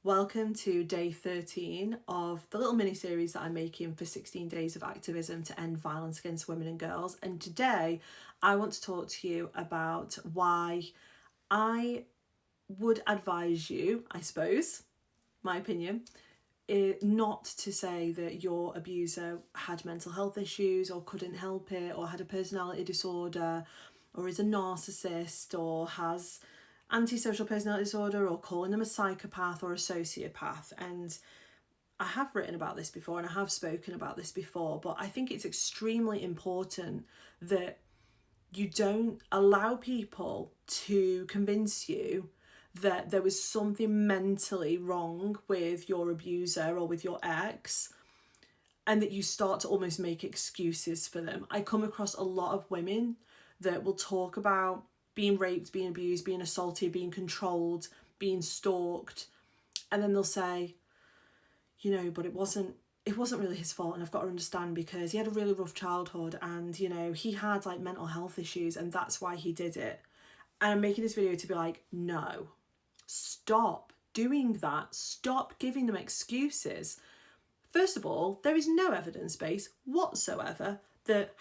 Welcome to day 13 of the little mini series that I'm making for 16 Days of Activism to end violence against women and girls. And today I want to talk to you about why I would advise you, I suppose, my opinion, not to say that your abuser had mental health issues or couldn't help it or had a personality disorder or is a narcissist or has antisocial personality disorder or calling them a psychopath or a sociopath. And I have written about this before and I have spoken about this before, but I think it's extremely important that you don't allow people to convince you that there was something mentally wrong with your abuser or with your ex and that you start to almost make excuses for them. I come across a lot of women that will talk about being raped, being abused, being assaulted, being controlled, being stalked, and then they'll say, but it wasn't really his fault, and I've got to understand because he had a really rough childhood and he had like mental health issues and that's why he did it. And I'm making this video to be like, no, stop doing that. Stop giving them excuses. First of all, there is no evidence base whatsoever that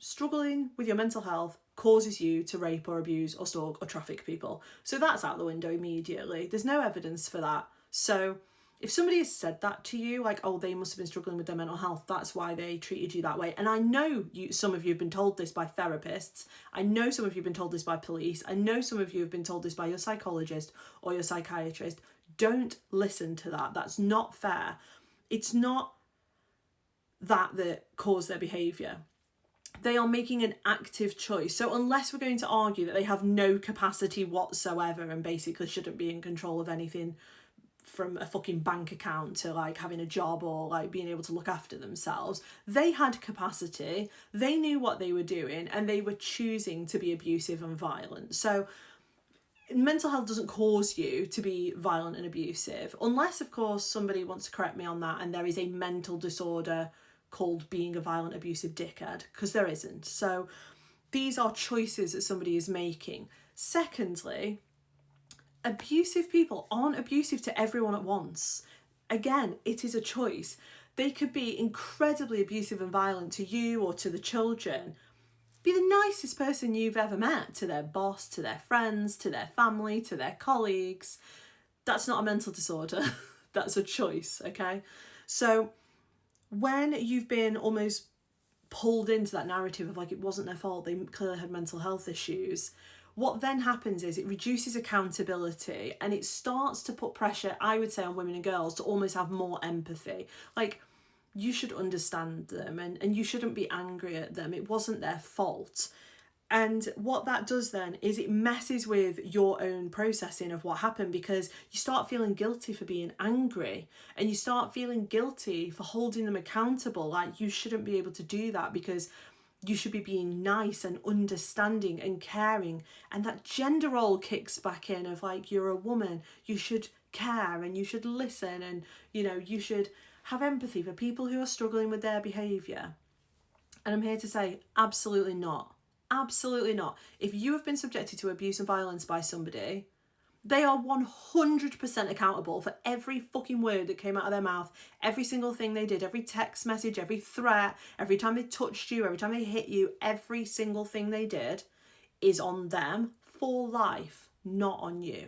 struggling with your mental health causes you to rape or abuse or stalk or traffic people. So that's out the window immediately. There's no evidence for that. So if somebody has said that to you, like, oh, they must have been struggling with their mental health, that's why they treated you that way. And I know some of you have been told this by therapists. I know some of you have been told this by police. I know some of you have been told this by your psychologist or your psychiatrist. Don't listen to that. That's not fair. It's not that caused their behaviour. They are making an active choice. So unless we're going to argue that they have no capacity whatsoever and basically shouldn't be in control of anything from a fucking bank account to like having a job or like being able to look after themselves, they had capacity, they knew what they were doing and they were choosing to be abusive and violent. So mental health doesn't cause you to be violent and abusive, unless of course somebody wants to correct me on that and there is a mental disorder called being a violent abusive dickhead, because there isn't. So these are choices that somebody is making. Secondly, abusive people aren't abusive to everyone at once. Again, it is a choice. They could be incredibly abusive and violent to you or to the children, be the nicest person you've ever met to their boss, to their friends, to their family, to their colleagues. That's not a mental disorder. That's a choice, okay? So when you've been almost pulled into that narrative of like it wasn't their fault, they clearly had mental health issues, what then happens is it reduces accountability and it starts to put pressure, I would say, on women and girls to almost have more empathy. Like, you should understand them and you shouldn't be angry at them. It wasn't their fault. And what that does then is it messes with your own processing of what happened, because you start feeling guilty for being angry and you start feeling guilty for holding them accountable. Like, you shouldn't be able to do that because you should be being nice and understanding and caring. And that gender role kicks back in of like, you're a woman, you should care and you should listen and, you should have empathy for people who are struggling with their behaviour. And I'm here to say, absolutely not. Absolutely not. If you have been subjected to abuse and violence by somebody, they are 100% accountable for every fucking word that came out of their mouth, every single thing they did, every text message, every threat, every time they touched you, every time they hit you, every single thing they did is on them for life, not on you.